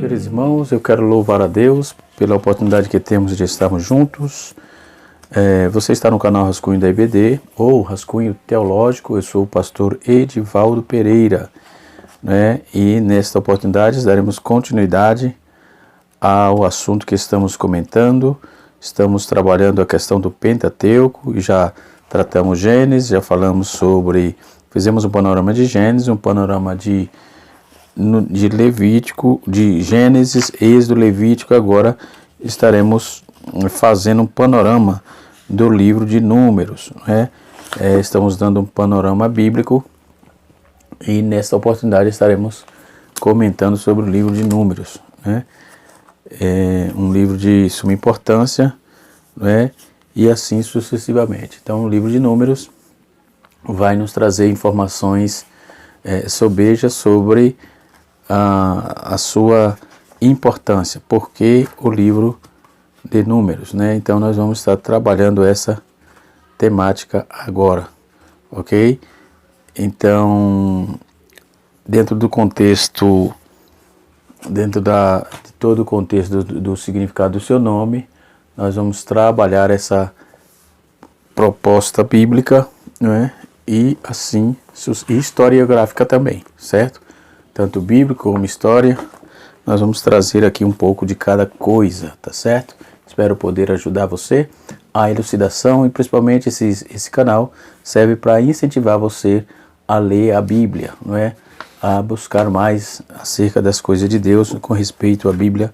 queridos irmãos, eu quero louvar a Deus pela oportunidade que temos de estarmos juntos. Você está no canal Rascunho da IBD, ou Rascunho Teológico. Eu sou o pastor Edivaldo Pereira, né? E nesta oportunidade daremos continuidade ao assunto que estamos comentando. Estamos trabalhando a questão do Pentateuco e já tratamos Gênesis, já falamos fizemos um panorama de Gênesis, um panorama de Levítico, de Gênesis, Êxodo, Levítico. Agora estaremos fazendo um panorama do livro de Números, né? Estamos dando um panorama bíblico e nesta oportunidade estaremos comentando sobre o livro de Números, né? É um livro de suma importância, né? E assim sucessivamente. Então o livro de Números vai nos trazer informações sobejas sobre a sua importância, porque o livro de Números, né? Então nós vamos estar trabalhando essa temática agora, ok? Então, dentro do contexto, de todo o contexto do significado do seu nome, nós vamos trabalhar essa proposta bíblica, né? E assim, historiográfica também, certo? Tanto bíblico como história, nós vamos trazer aqui um pouco de cada coisa, tá certo? Espero poder ajudar você a elucidação e principalmente esse canal serve para incentivar você a ler a Bíblia, não é? A buscar mais acerca das coisas de Deus com respeito à Bíblia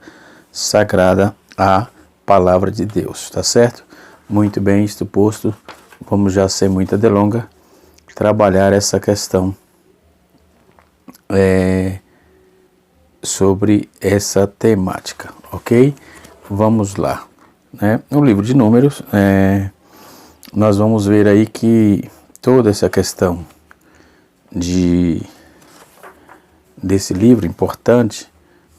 Sagrada, a Palavra de Deus, tá certo? Muito bem, isto posto, vamos já sem muita delonga trabalhar essa questão sobre essa temática, ok? Vamos lá, né? No livro de Números, nós vamos ver aí que toda essa questão desse livro importante,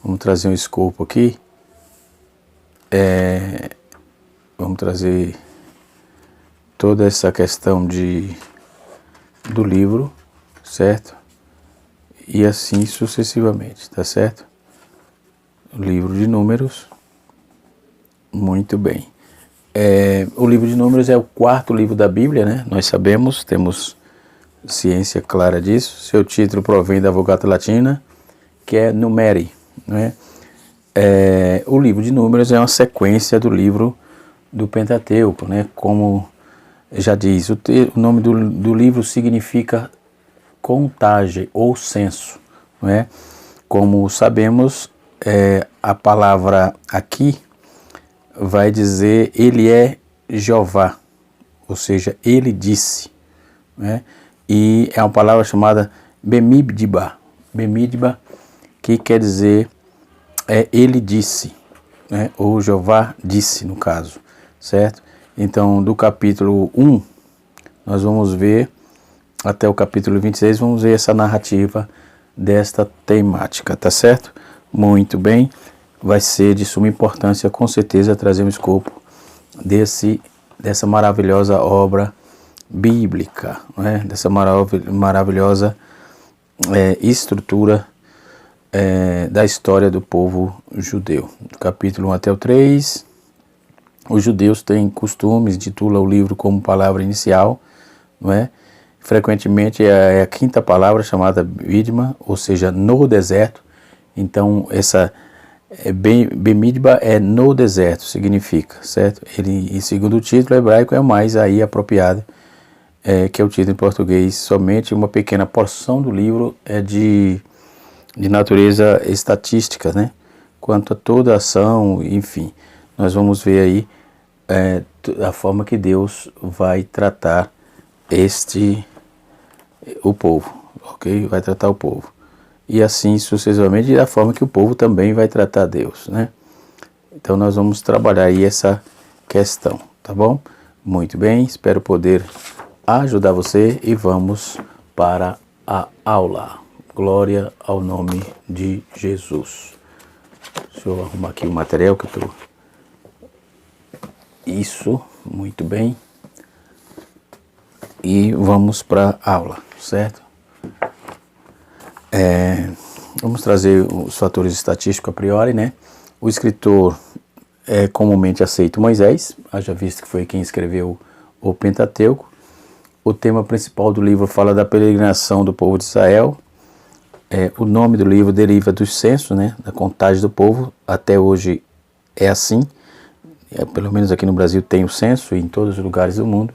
vamos trazer um escopo aqui, vamos trazer toda essa questão do livro, certo? E assim sucessivamente, tá certo? O livro de Números, muito bem. O livro de Números é o quarto livro da Bíblia, né? Nós sabemos, temos ciência clara disso. Seu título provém da Vulgata Latina, que é Numeri, né? O livro de Números é uma sequência do livro do Pentateuco, né? Como já diz, o nome do livro significa contagem ou censo, não é? Como sabemos, a palavra aqui vai dizer ele é Jeová, ou seja, ele disse, né? E é uma palavra chamada Bemidba, que quer dizer ele disse, né? Ou Jeová disse, no caso, certo? Então, do capítulo 1, nós vamos ver até o capítulo 26, vamos ver essa narrativa desta temática, tá certo? Muito bem, vai ser de suma importância, com certeza, trazer um escopo dessa maravilhosa obra bíblica, né? Dessa maravilhosa estrutura da história do povo judeu. Do capítulo 1 até o 3, os judeus têm costumes, titula o livro como palavra inicial, não é? Frequentemente é a quinta palavra chamada Bidma, ou seja, no deserto. Então, essa Bemidba é no deserto, significa, certo? Ele, em segundo o título hebraico, é o mais aí apropriado, que é o título em português. Somente uma pequena porção do livro é de natureza estatística, né? Quanto a toda a ação, enfim, nós vamos ver aí a forma que Deus vai tratar o povo, ok? Vai tratar o povo. E assim sucessivamente, e da forma que o povo também vai tratar Deus, né? Então nós vamos trabalhar aí essa questão, tá bom? Muito bem, espero poder ajudar você e vamos para a aula. Glória ao nome de Jesus. Deixa eu arrumar aqui o material que eu tô... Isso, muito bem. E vamos para a aula, certo? Vamos trazer os fatores estatísticos a priori, né? O escritor é comumente aceito Moisés, haja visto que foi quem escreveu o Pentateuco. O tema principal do livro fala da peregrinação do povo de Israel. O nome do livro deriva do censo, né? Da contagem do povo. Até hoje é assim. Pelo menos aqui no Brasil tem o censo e em todos os lugares do mundo.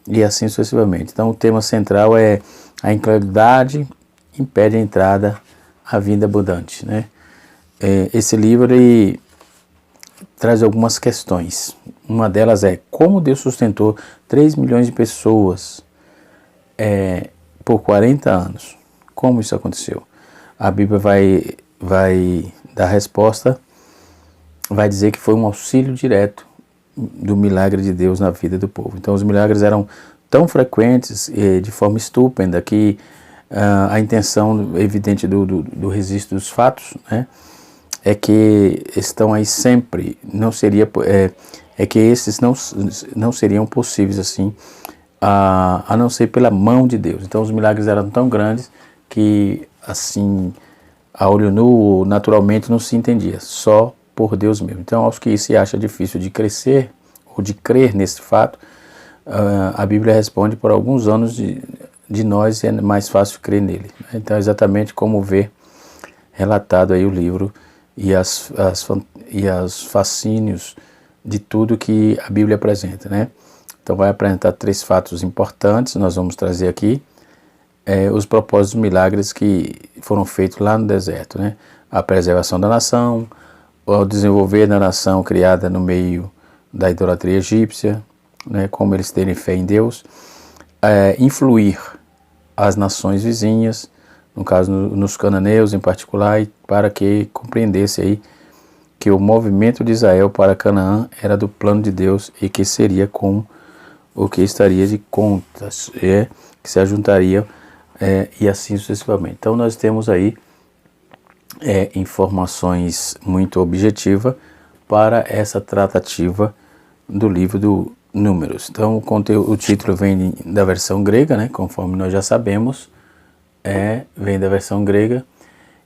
E assim sucessivamente. Então o tema central é a incredulidade impede a entrada à vida abundante, né? Esse livro ele traz algumas questões. Uma delas é como Deus sustentou 3 milhões de pessoas por 40 anos. Como isso aconteceu? A Bíblia vai dar resposta, vai dizer que foi um auxílio direto do milagre de Deus na vida do povo. Então os milagres eram tão frequentes de forma estupenda que a intenção evidente do registro dos fatos, né, é que estão aí sempre, não seria, que esses não seriam possíveis assim, a não ser pela mão de Deus. Então os milagres eram tão grandes que assim, a olho nu, naturalmente não se entendia, só por Deus mesmo. Então aos que se acha difícil de crescer ou de crer nesse fato, a Bíblia responde por alguns anos de nós é mais fácil crer nele. Então, exatamente como vê relatado aí o livro e as fascínios de tudo que a Bíblia apresenta, né? Então, vai apresentar 3 fatos importantes, nós vamos trazer aqui os propósitos milagres que foram feitos lá no deserto, né? A preservação da nação, o desenvolver da nação criada no meio da idolatria egípcia, né? Como eles terem fé em Deus, influir as nações vizinhas, no caso nos cananeus em particular, para que compreendesse aí que o movimento de Israel para Canaã era do plano de Deus e que seria com o que estaria de contas, que se ajuntaria e assim sucessivamente. Então nós temos aí informações muito objetivas para essa tratativa do livro do Números. Então o título vem da versão grega, né, conforme nós já sabemos, vem da versão grega,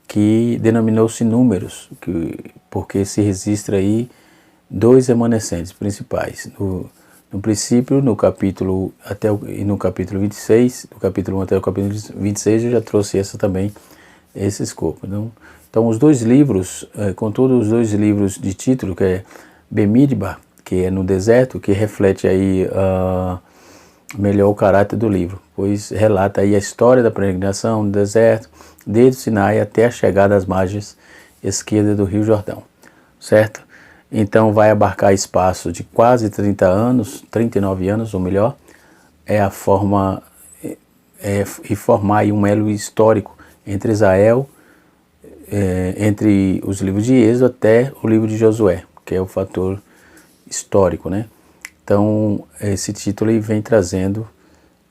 que denominou-se Números, porque se registra aí 2 remanescentes principais. No princípio, no capítulo 26, do capítulo 1 até o capítulo 26, eu já trouxe esse escopo. Então os 2 livros, contudo os 2 livros de título, que é Bemidbar, que é no deserto, que reflete aí melhor o caráter do livro, pois relata aí a história da peregrinação no deserto, desde o Sinai até a chegada às margens esquerdas do Rio Jordão, certo? Então vai abarcar espaço de quase 30 anos, 39 anos ou melhor, e formar aí um elo histórico entre Israel, entre os livros de Êxodo até o livro de Josué, que é o fator histórico, né? Então, esse título aí vem trazendo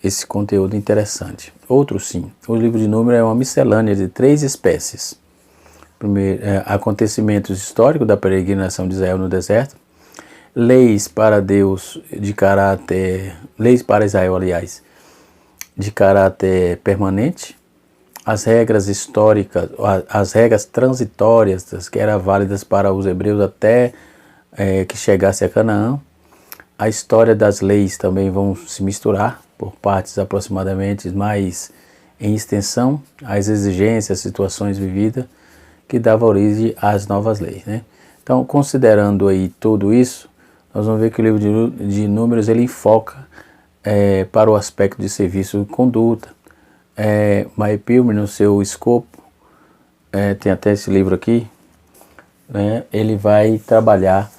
esse conteúdo interessante. Outro sim, o livro de Números é uma miscelânea de 3 espécies. Primeiro, acontecimentos históricos da peregrinação de Israel no deserto, leis para Deus leis para Israel, aliás, de caráter permanente, as regras históricas, as regras transitórias que eram válidas para os hebreus até que chegasse a Canaã. A história das leis também vão se misturar por partes aproximadamente, mas em extensão, as exigências, as situações vividas, que dava origem às novas leis, né? Então, considerando aí tudo isso, nós vamos ver que o livro de Números ele enfoca para o aspecto de serviço e conduta. Maipilme, no seu escopo, tem até esse livro aqui, né? Ele vai trabalhar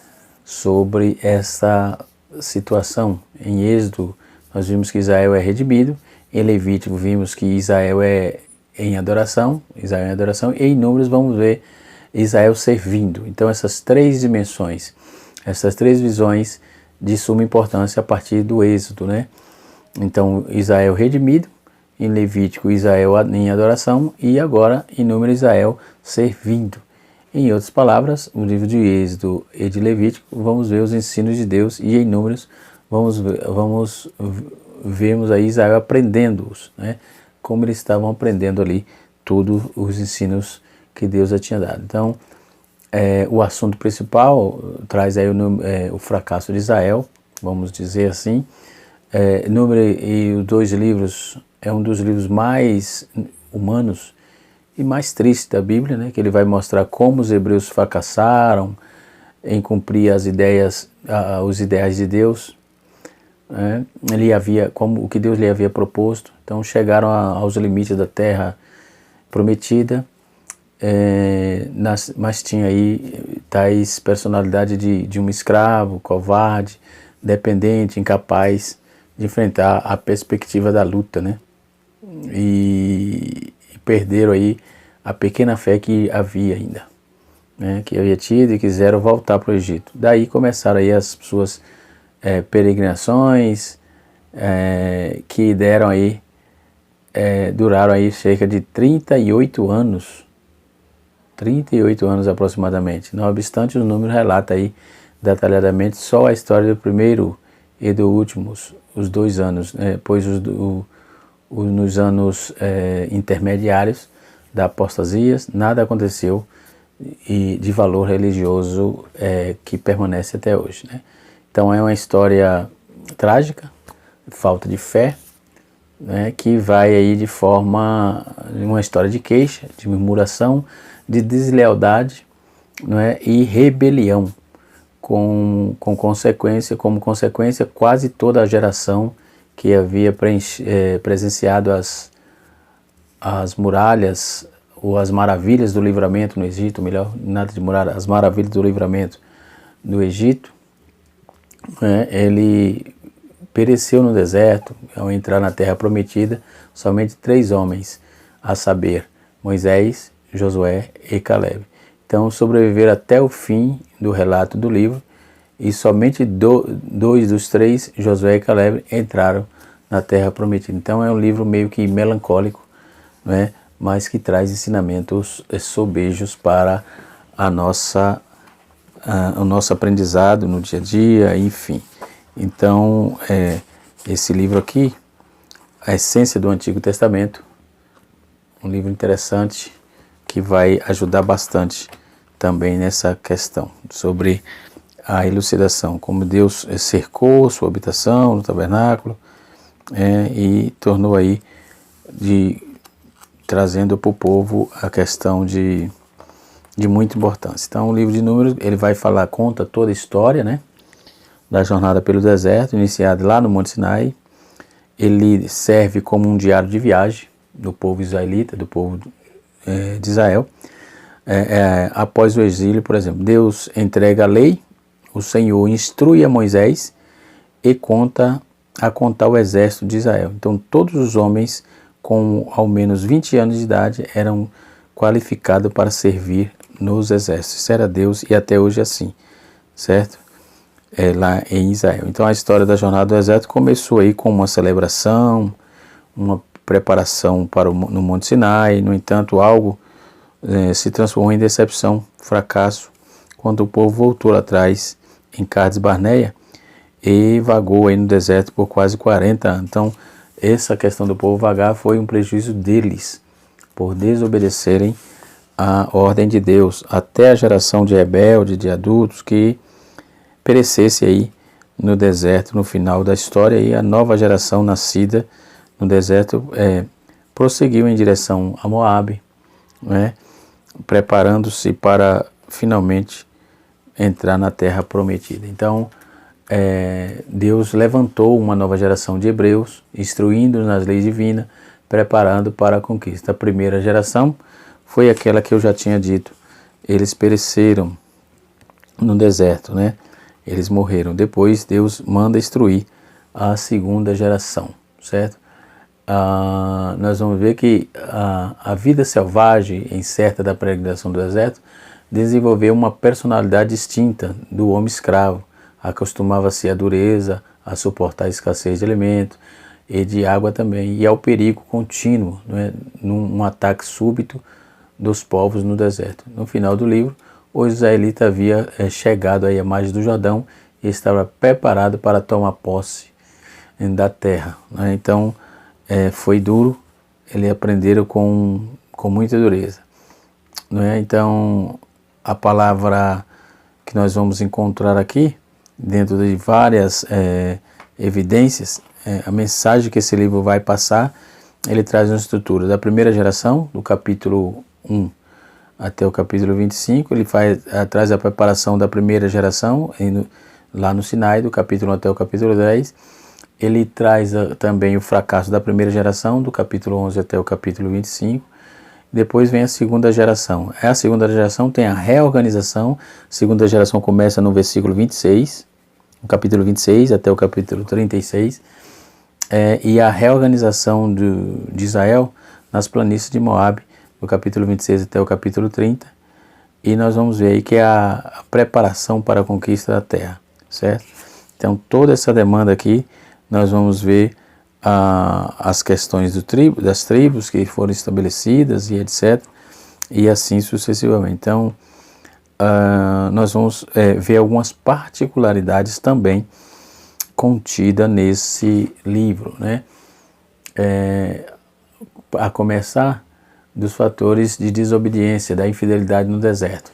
sobre essa situação. Em Êxodo, nós vimos que Israel é redimido, em Levítico vimos que Israel é em adoração, e em Números vamos ver Israel servindo. Então essas 3 dimensões, essas 3 visões de suma importância a partir do Êxodo, né? Então Israel redimido, em Levítico Israel em adoração e agora em Números Israel servindo. Em outras palavras, no livro de Êxodo e de Levítico vamos ver os ensinos de Deus e em Números vemos aí Israel aprendendo-os, né? Como eles estavam aprendendo ali todos os ensinos que Deus já tinha dado. Então, o assunto principal traz aí o fracasso de Israel, vamos dizer assim. Número e os 2 livros é um dos livros mais humanos e mais tristes da Bíblia, né? Que ele vai mostrar como os hebreus fracassaram em cumprir os ideais de Deus. Como o que Deus lhe havia proposto. Então chegaram aos limites da terra prometida, mas tinha aí tais personalidade de um escravo, covarde, dependente, incapaz de enfrentar a perspectiva da luta, né? E perderam aí a pequena fé que havia ainda, né? Que havia tido, e quiseram voltar para o Egito. Daí começaram aí as suas peregrinações, que deram aí, duraram aí cerca de 38 anos, 38 anos aproximadamente. Não obstante, o número relata aí detalhadamente só a história do primeiro e do último, os 2 anos, pois nos anos intermediários da apostasia nada aconteceu e de valor religioso que permanece até hoje, né? Então é uma história trágica, falta de fé, né, que vai aí de uma história de queixa, de murmuração, de deslealdade, né, e rebelião, como consequência quase toda a geração que havia presenciado as muralhas ou as maravilhas do livramento no Egito, melhor, nada de muralha, as maravilhas do livramento do Egito, ele pereceu no deserto. Ao entrar na terra prometida, somente 3 homens, a saber, Moisés, Josué e Caleb. Então sobreviveram até o fim do relato do livro, e somente 2 dos 3, Josué e Caleb, entraram na terra prometida. Então é um livro meio que melancólico, né, mas que traz ensinamentos sobejos para o nosso aprendizado no dia a dia, enfim. Então, esse livro aqui, A Essência do Antigo Testamento, um livro interessante que vai ajudar bastante também nessa questão sobre a elucidação, como Deus cercou sua habitação no tabernáculo, e tornou aí, trazendo para o povo a questão de muita importância. Então o livro de Números, ele vai conta toda a história, né, da jornada pelo deserto, iniciada lá no Monte Sinai. Ele serve como um diário de viagem do povo israelita, do povo de Israel. Após o exílio, por exemplo, Deus entrega a lei, o Senhor instrui a Moisés e conta o exército de Israel. Então todos os homens com ao menos 20 anos de idade eram qualificados para servir nos exércitos. Isso era Deus, e até hoje é assim, certo? Lá em Israel. Então a história da jornada do deserto começou aí com uma celebração, uma preparação no Monte Sinai. No entanto, algo se transformou em decepção, fracasso, quando o povo voltou atrás em Cades Barneia e vagou aí no deserto por quase 40 anos. Então essa questão do povo vagar foi um prejuízo deles, por desobedecerem a ordem de Deus, até a geração de rebeldes, de adultos, que perecesse aí no deserto no final da história. E a nova geração nascida no deserto prosseguiu em direção a Moabe, né, preparando-se para finalmente entrar na terra prometida. Então Deus levantou uma nova geração de hebreus, instruindo-os nas leis divinas, preparando para a conquista. A primeira geração foi aquela que eu já tinha dito, eles pereceram no deserto, né? Eles morreram. Depois Deus manda instruir a segunda geração, certo? Nós vamos ver que a vida selvagem, incerta da peregrinação do deserto, desenvolveu uma personalidade distinta do homem escravo. Acostumava-se à dureza, a suportar a escassez de alimento e de água também, e ao perigo contínuo, né, num ataque súbito dos povos no deserto. No final do livro, o israelita havia chegado aí à margem do Jordão e estava preparado para tomar posse da terra, né? Então foi duro, eles aprenderam com com muita dureza, não é? Então, a palavra que nós vamos encontrar aqui, dentro de várias evidências, a mensagem que esse livro vai passar, ele traz uma estrutura da primeira geração, do capítulo 1 até o capítulo 25, ele traz a preparação da primeira geração, lá no Sinai, do capítulo 1 até o capítulo 10, ele traz também o fracasso da primeira geração, do capítulo 11 até o capítulo 25, depois vem a segunda geração. A segunda geração tem a reorganização, a segunda geração começa no versículo 26, no capítulo 26 até o capítulo 36, e a reorganização de Israel nas planícies de Moabe, do capítulo 26 até o capítulo 30, e nós vamos ver aí que é a preparação para a conquista da terra, certo? Então toda essa demanda aqui, nós vamos ver as questões das tribos que foram estabelecidas e etc, e assim sucessivamente. Então nós vamos ver algumas particularidades também contidas nesse livro, né? A começar dos fatores de desobediência, da infidelidade no deserto,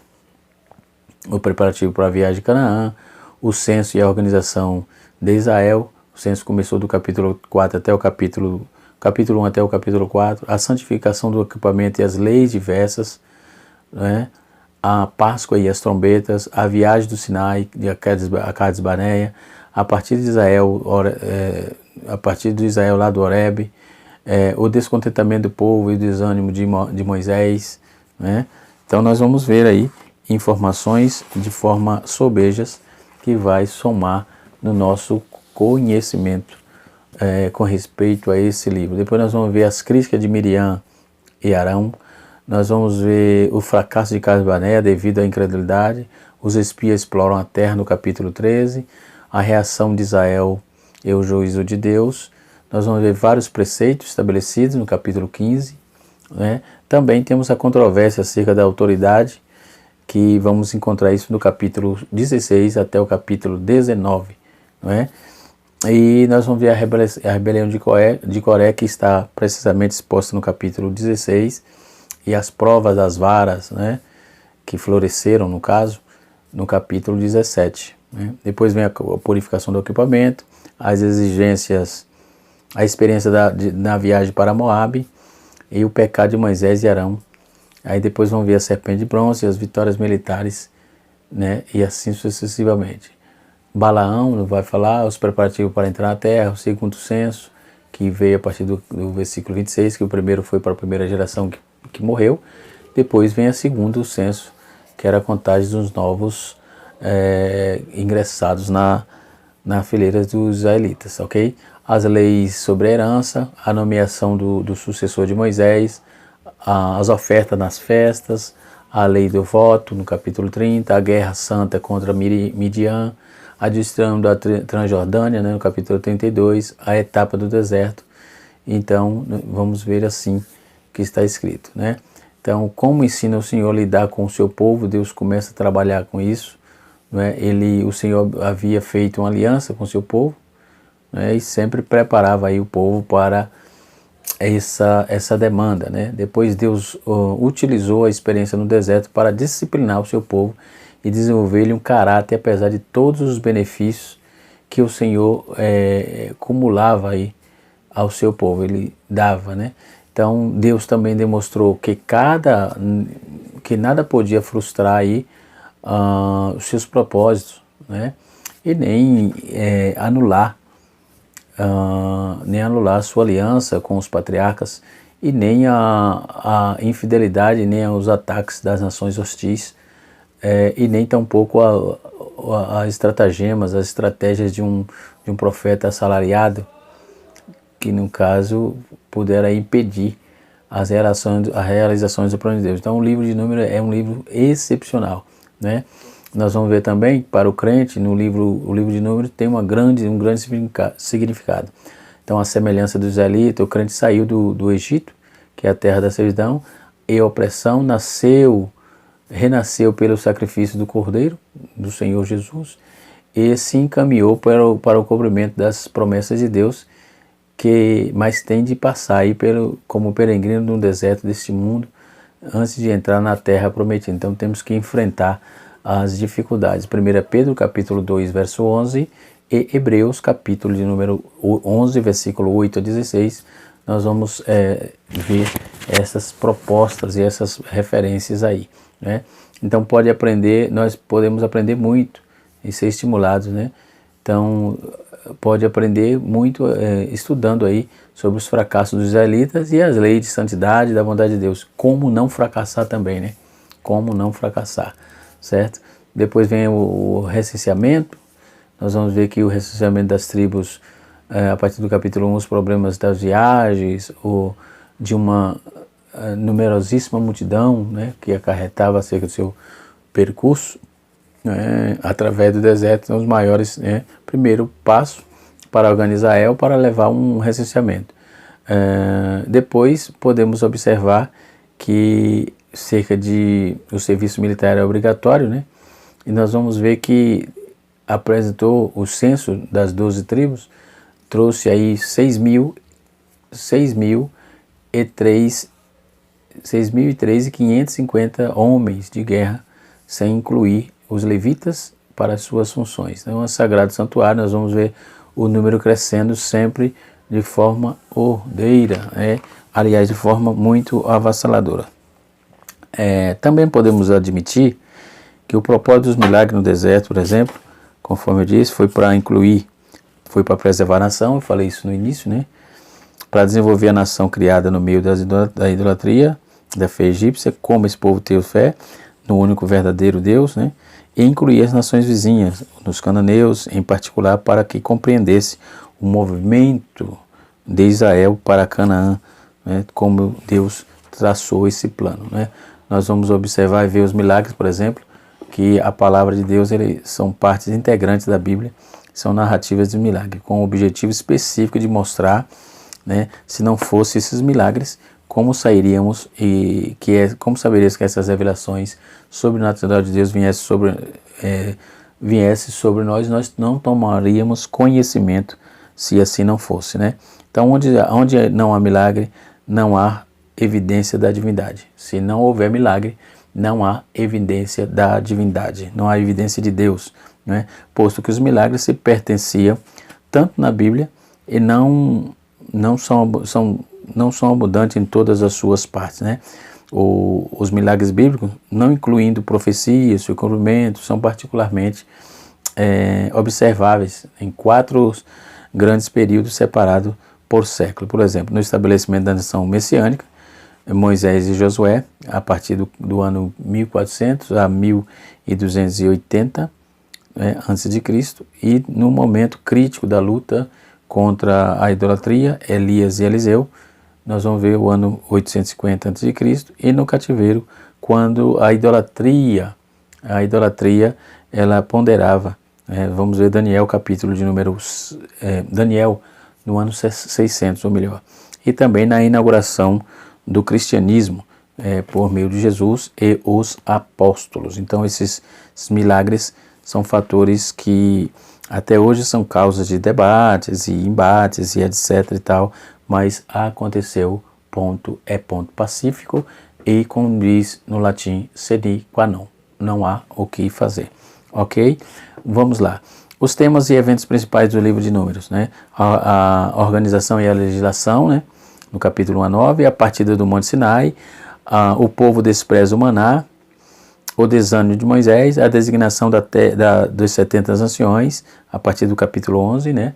o preparativo para a viagem de Canaã, o censo e a organização de Israel. O censo começou do capítulo 4 até o capítulo 1 até o capítulo 4, a santificação do equipamento e as leis diversas, né? A Páscoa e as trombetas, a viagem do Sinai a Cades Barneia, a partir de Israel, lá do Horebe, o descontentamento do povo e o desânimo de Moisés, né? Então nós vamos ver aí informações de forma sobejas que vai somar no nosso conhecimento com respeito a esse livro. Depois nós vamos ver as críticas de Miriam e Arão, nós vamos ver o fracasso de Cades Barneia devido à incredulidade, os espias exploram a terra no capítulo 13, a reação de Israel e o juízo de Deus. Nós vamos ver vários preceitos estabelecidos no capítulo 15, né? Também temos a controvérsia acerca da autoridade, que vamos encontrar isso no capítulo 16 até o capítulo 19, não é? E nós vamos ver a rebelião de Coré, que está precisamente exposta no capítulo 16, e as provas das varas, né, que floresceram, no caso, no capítulo 17. Né? Depois vem a purificação do equipamento, as exigências, a experiência na viagem para Moabe e o pecado de Moisés e Arão. Aí depois vão ver a serpente de bronze, as vitórias militares, né, e assim sucessivamente. Balaão vai falar os preparativos para entrar na terra, o segundo censo, que veio a partir do versículo 26, que o primeiro foi para a primeira geração que morreu. Depois vem a segundo censo, que era a contagem dos novos ingressados na fileira dos israelitas, ok? As leis sobre a herança, a nomeação do sucessor de Moisés, as ofertas nas festas, a lei do voto, no capítulo 30, a guerra santa contra Midian, a destruição da Transjordânia, né, no capítulo 32, a etapa do deserto. Então, vamos ver assim que está escrito, né? Então, como ensina o Senhor a lidar com o seu povo, Deus começa a trabalhar com isso, né? O Senhor havia feito uma aliança com o seu povo, né? E sempre preparava aí o povo para essa demanda, né? Depois Deus utilizou a experiência no deserto para disciplinar o seu povo e desenvolver-lhe um caráter, apesar de todos os benefícios que o Senhor acumulava aí ao seu povo, ele dava, né? Então Deus também demonstrou que nada podia frustrar aí os seus propósitos, né? E nem anular a sua aliança com os patriarcas, e nem a infidelidade, nem os ataques das nações hostis, e nem tampouco as estratagemas, as estratégias de um profeta assalariado, que no caso pudera impedir as realizações do plano de Deus. Então o livro de Números é um livro excepcional, né? Nós vamos ver também, para o crente, o livro de Números tem um grande significado. Então a semelhança do israelita, o crente saiu do Egito, que é a terra da servidão, e a opressão, renasceu pelo sacrifício do Cordeiro, do Senhor Jesus, e se encaminhou para o cumprimento das promessas de Deus, mas tem de passar aí como peregrino no deserto deste mundo antes de entrar na terra prometida. Então temos que enfrentar as dificuldades. 1 Pedro capítulo 2, verso 11 e Hebreus capítulo de número 11, versículo 8 a 16, nós vamos ver essas propostas e essas referências aí, né? Então nós podemos aprender muito e ser estimulados, né? Então pode aprender muito estudando aí sobre os fracassos dos israelitas e as leis de santidade e da bondade de Deus. Como não fracassar também, né? Como não fracassar, certo? Depois vem o recenseamento. Nós vamos ver que o recenseamento das tribos, a partir do capítulo 1, os problemas das viagens, ou de uma numerosíssima multidão, né, que acarretava acerca do seu percurso, né, através do deserto, são os maiores, né, primeiro passo para organizar Israel, para levar um recenseamento. Depois podemos observar que o serviço militar é obrigatório, né, e nós vamos ver que apresentou o censo das 12 tribos, trouxe aí 6.003 e 550 homens de guerra, sem incluir os levitas para as suas funções. Então, o Sagrado Santuário, nós vamos ver o número crescendo sempre de forma ordeira, aliás, de forma muito avassaladora. Também podemos admitir que o propósito dos milagres no deserto, por exemplo, conforme eu disse, foi para preservar a nação, eu falei isso no início, né? Para desenvolver a nação criada no meio da idolatria, da fé egípcia, como esse povo teve fé no único verdadeiro Deus, né? E incluir as nações vizinhas, nos cananeus em particular, para que compreendesse o movimento de Israel para Canaã, né? Como Deus traçou esse plano, né? Nós vamos observar e ver os milagres, por exemplo, que a palavra de Deus são partes integrantes da Bíblia, são narrativas de milagre, com o objetivo específico de mostrar, né, se não fossem esses milagres, como sairíamos e como saberíamos que essas revelações sobrenaturais de Deus viessem sobre nós não tomaríamos conhecimento se assim não fosse, né? Então, onde não há milagre, não há evidência da divindade. Se não houver milagre, não há evidência da divindade, não há evidência de Deus, né? Posto que os milagres se pertenciam tanto na Bíblia e não são abundantes em todas as suas partes, né? Os milagres bíblicos, não incluindo profecias, seu cumprimento, são particularmente observáveis em 4 grandes períodos separados por século. Por exemplo, no estabelecimento da nação messiânica, Moisés e Josué, a partir do ano 1400 a 1280 a.C., e no momento crítico da luta contra a idolatria, Elias e Eliseu, nós vamos ver o ano 850 a.C., e no cativeiro, quando a idolatria ela ponderava, vamos ver Daniel, capítulo de número Daniel, no ano 600, ou melhor, e também na inauguração do cristianismo por meio de Jesus e os apóstolos. Então esses milagres são fatores que até hoje são causas de debates e embates e etc e tal, mas aconteceu, ponto pacífico, e como diz no latim, sine qua non, não há o que fazer, ok? Vamos lá. Os temas e eventos principais do livro de Números, né? A organização e a legislação, né? No capítulo 1 a 9, a partida do Monte Sinai, o povo despreza o maná, o desânimo de Moisés, a designação dos 70 anciões, a partir do capítulo 11, né,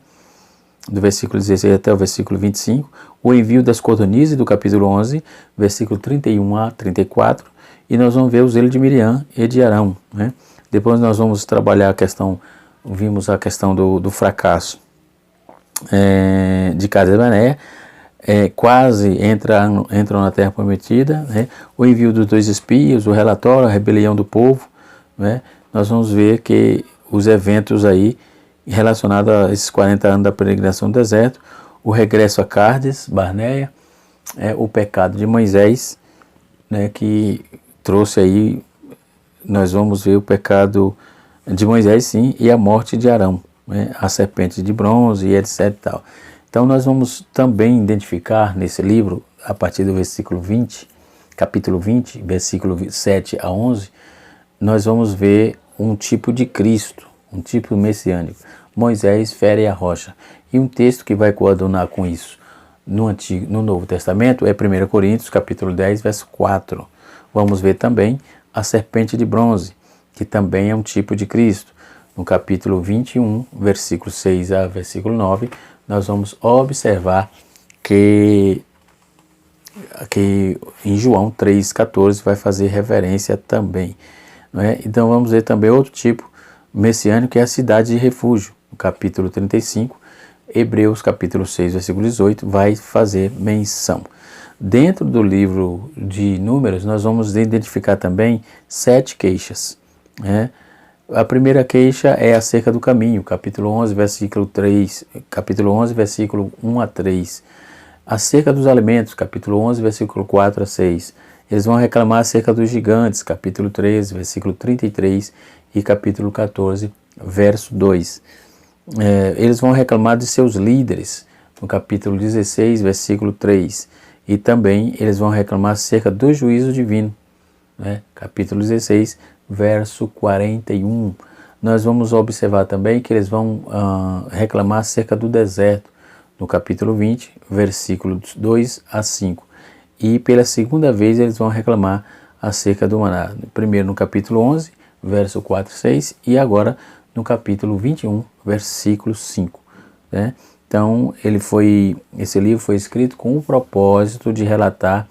do versículo 16 até o versículo 25, o envio das codornizes, do capítulo 11, versículo 31 a 34, e nós vamos ver o zelo de Miriam e de Arão, né. Depois nós vamos trabalhar vimos a questão do fracasso de Cades Barneia, quase entram na Terra Prometida, né? O envio dos 2 espias, o relatório, a rebelião do povo, né? Nós vamos ver que os eventos aí relacionados a esses 40 anos da peregrinação do deserto, o regresso a Cades Barneia, o pecado de Moisés, né? Que trouxe aí, nós vamos ver o pecado de Moisés, sim, e a morte de Arão, né? A serpente de bronze e etc e tal. Então nós vamos também identificar nesse livro, a partir do versículo 20, capítulo 20, versículo 7 a 11, nós vamos ver um tipo de Cristo, um tipo messiânico. Moisés fere a rocha. E um texto que vai coadunar com isso no Novo Testamento é 1 Coríntios, capítulo 10, verso 4. Vamos ver também a serpente de bronze, que também é um tipo de Cristo. No capítulo 21, versículo 6 a versículo 9, nós vamos observar que em João 3,14 vai fazer reverência também. Não é? Então vamos ver também outro tipo messiânico, que é a cidade de refúgio. No capítulo 35, Hebreus capítulo 6, versículo 18, vai fazer menção. Dentro do livro de Números, nós vamos identificar também 7 queixas. Né? A primeira queixa é acerca do caminho, capítulo 11, versículo 3, capítulo 11, versículo 1 a 3. Acerca dos alimentos, capítulo 11, versículo 4 a 6. Eles vão reclamar acerca dos gigantes, capítulo 13, versículo 33 e capítulo 14, verso 2. Eles vão reclamar de seus líderes, no capítulo 16, versículo 3. E também eles vão reclamar acerca do juízo divino, né? Capítulo 16, verso 41. Nós vamos observar também que eles vão reclamar acerca do deserto, no capítulo 20, versículos 2 a 5. E pela segunda vez eles vão reclamar acerca do maná. Primeiro no capítulo 11, verso 4 e 6, e agora no capítulo 21, versículo 5. Né? Então, esse livro foi escrito com o propósito de relatar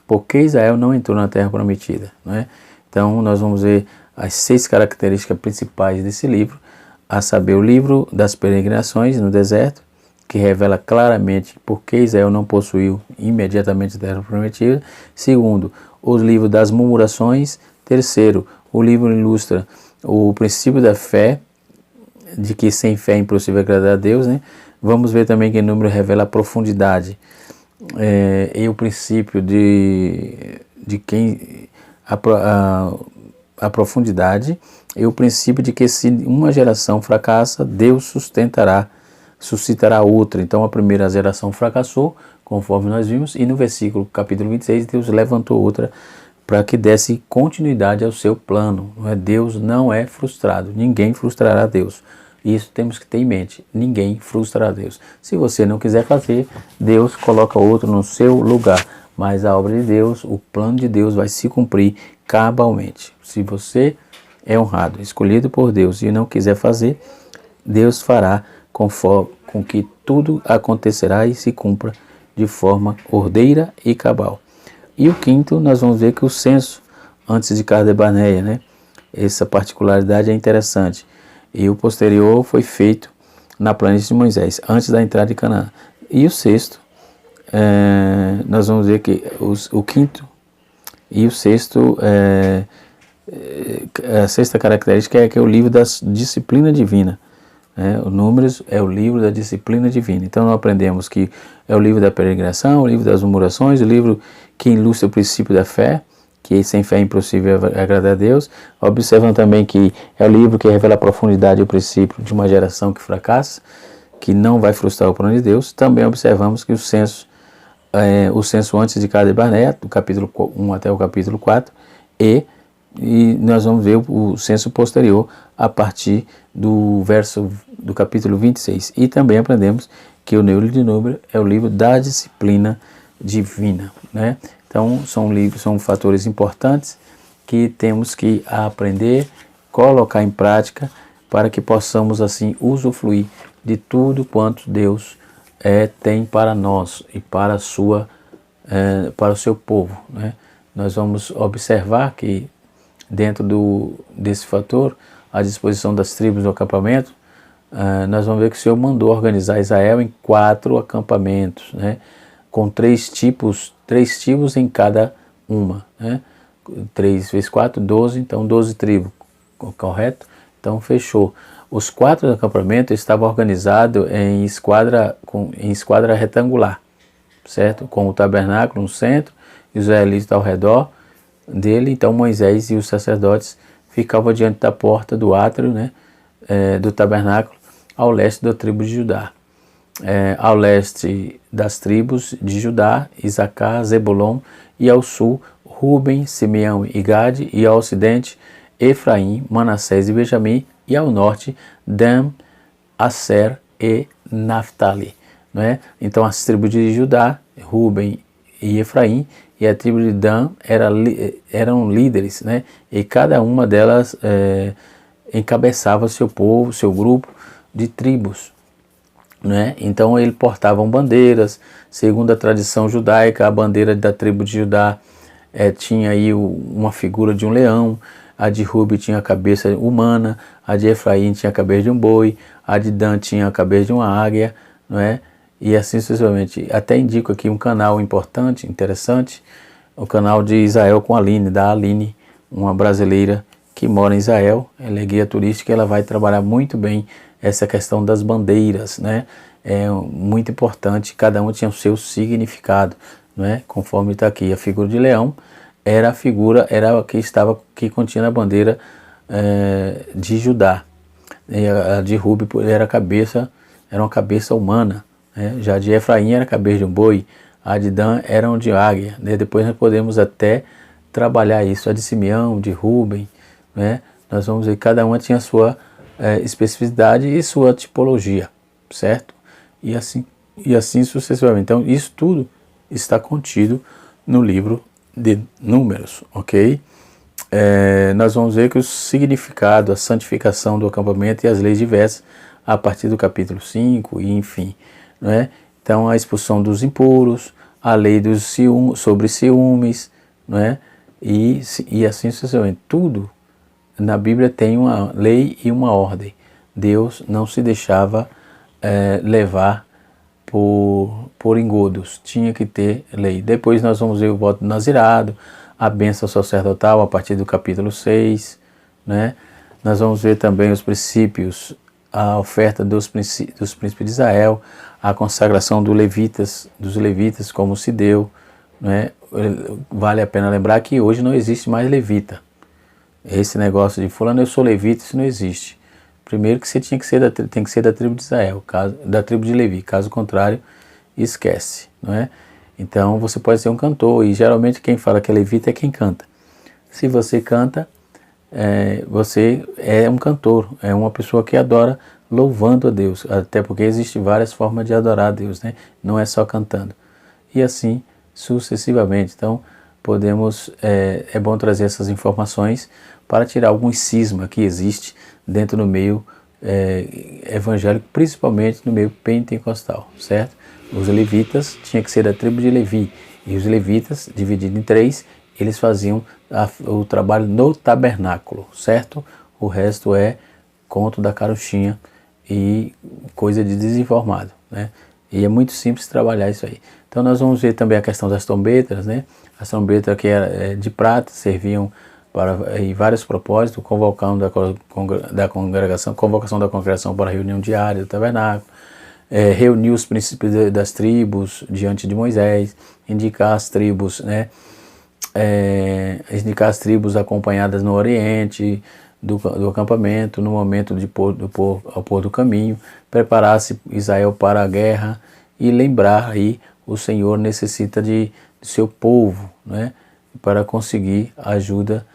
por que Israel não entrou na Terra Prometida. Né? Então, nós vamos ver as 6 características principais desse livro, a saber, o livro das peregrinações no deserto, que revela claramente por que Israel não possuiu imediatamente a Terra Prometida. Segundo, o livro das murmurações. Terceiro, o livro ilustra o princípio da fé, de que sem fé é impossível agradar a Deus. Né? Vamos ver também que o número revela a profundidade e o princípio a profundidade e o princípio de que se uma geração fracassa, Deus suscitará outra. Então a primeira geração fracassou, conforme nós vimos, e no versículo capítulo 26, Deus levantou outra para que desse continuidade ao seu plano. Deus não é frustrado, ninguém frustrará Deus. Isso temos que ter em mente, ninguém frustrará Deus. Se você não quiser fazer, Deus coloca outro no seu lugar, mas a obra de Deus, o plano de Deus vai se cumprir cabalmente. Se você é honrado, escolhido por Deus e não quiser fazer, Deus fará com que tudo acontecerá e se cumpra de forma ordeira e cabal. E o quinto, nós vamos ver que o censo antes de Cades Barneia, né? Essa particularidade é interessante. E o posterior foi feito na planície de Moisés, antes da entrada de Canaã. E o sexto, nós vamos ver que o quinto e o sexto, a sexta característica é que é o livro da disciplina divina. O Números é o livro da disciplina divina. Então nós aprendemos que é o livro da peregrinação, o livro das murmurações, o livro que ilustra o princípio da fé, que sem fé é impossível agradar a Deus. Observam também que é o livro que revela a profundidade e o princípio de uma geração que fracassa, que não vai frustrar o plano de Deus. Também observamos que o censo antes de Cades Barneia, do capítulo 1 até o capítulo 4, e nós vamos ver o censo posterior a partir do capítulo 26. E também aprendemos que o livro de Números é o livro da disciplina divina. Né? Então são fatores importantes que temos que aprender, colocar em prática, para que possamos assim usufruir de tudo quanto Deus tem para nós e para o seu povo. Né? Nós vamos observar que dentro desse fator, à disposição das tribos do acampamento, nós vamos ver que o Senhor mandou organizar Israel em 4 acampamentos, né? Com 3 tribos em cada uma. Né? 3 vezes 4, 12, então 12 tribos, correto? Então fechou. Os 4 acampamentos estavam organizados em esquadra retangular, certo? Com o tabernáculo no centro, e os israelitas ao redor dele. Então Moisés e os sacerdotes ficavam diante da porta do átrio, né, do tabernáculo, ao leste da tribo de Judá. ao leste das tribos de Judá, Isacar, Zebulon, e ao sul Ruben, Simeão e Gade, e ao ocidente Efraim, Manassés e Benjamim, e ao norte Dan, Aser e Naphtali. Não é? Então as tribos de Judá, Ruben e Efraim, e a tribo de Dan eram líderes, né? E cada uma delas encabeçava seu povo, seu grupo de tribos. Né? Então eles portavam bandeiras. Segundo a tradição judaica, a bandeira da tribo de Judá tinha aí uma figura de um leão, a de Ruben tinha a cabeça humana, a de Efraim tinha a cabeça de um boi, a de Dan tinha a cabeça de uma águia, não é? E assim sucessivamente. Até indico aqui um canal importante, interessante, o canal de Israel com a Aline, da Aline, uma brasileira que mora em Israel. Ela é guia turística, ela vai trabalhar muito bem essa questão das bandeiras, né? É muito importante, cada um tinha o seu significado, né? Conforme está aqui, a figura de leão era a figura, era a que continha a bandeira de Judá. E a de Ruben era uma cabeça humana, né? Já a de Efraim era a cabeça de um boi, a de Dan era um de águia, né? Depois nós podemos até trabalhar isso, a de Simeão, de Ruben, né? Nós vamos ver que cada uma tinha a sua especificidade e sua tipologia, certo? E assim sucessivamente. Então isso tudo está contido no livro de Números, ok? Nós vamos ver que o significado, a santificação do acampamento e as leis diversas a partir do capítulo 5 e enfim, não é? Então a expulsão dos impuros, a lei dos sobre ciúmes, não é? E assim sucessivamente. Tudo na Bíblia tem uma lei e uma ordem. Deus não se deixava levar por engodos, tinha que ter lei. Depois nós vamos ver o voto do nazirado, a bênção sacerdotal a partir do capítulo 6, né? Nós vamos ver também os princípios, a oferta dos príncipes de Israel, a consagração dos levitas como se deu, né? Vale a pena lembrar que hoje não existe mais levita. Esse negócio de fulano eu sou levita, isso não existe. Primeiro que você tem que ser da tribo de Israel, da tribo de Levi, caso contrário, esquece, não é? Então você pode ser um cantor, e geralmente quem fala que é levita é quem canta. Se você canta, você é um cantor, é uma pessoa que adora louvando a Deus, até porque existem várias formas de adorar a Deus, né? Não é só cantando. E assim sucessivamente. Então é bom trazer essas informações para tirar algum cisma que existe dentro do meio evangélico, principalmente no meio pentecostal, certo? Os levitas tinham que ser da tribo de Levi, e os levitas, divididos em 3, eles faziam o trabalho no tabernáculo, certo? O resto é conto da carochinha e coisa de desinformado, né? E é muito simples trabalhar isso aí. Então nós vamos ver também a questão das trombetas, né? As trombetas que eram de prata, serviam para vários propósitos, convocação da congregação para a reunião diária do tabernáculo, reunir os príncipes das tribos diante de Moisés, indicar as tribos, né? Indicar as tribos acompanhadas no oriente do acampamento, no momento ao pôr do caminho, preparar-se Israel para a guerra e lembrar aí o Senhor necessita de seu povo, né? Para conseguir ajuda,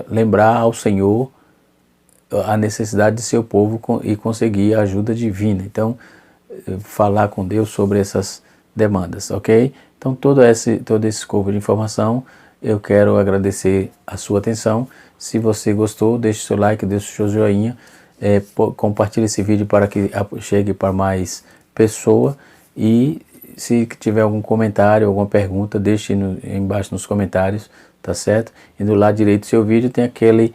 lembrar ao Senhor a necessidade de seu povo e conseguir a ajuda divina. Então, falar com Deus sobre essas demandas, ok? Então, todo esse escopo de informação, eu quero agradecer a sua atenção. Se você gostou, deixe seu like, deixe seu joinha, compartilhe esse vídeo para que chegue para mais pessoas, e se tiver algum comentário, alguma pergunta, deixe embaixo nos comentários, tá certo? E do lado direito do seu vídeo tem aquele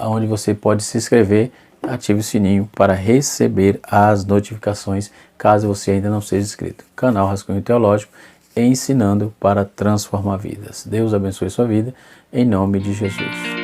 onde você pode se inscrever, ative o sininho para receber as notificações, caso você ainda não seja inscrito. Canal Rascunho Teológico, ensinando para transformar vidas. Deus abençoe sua vida, em nome de Jesus.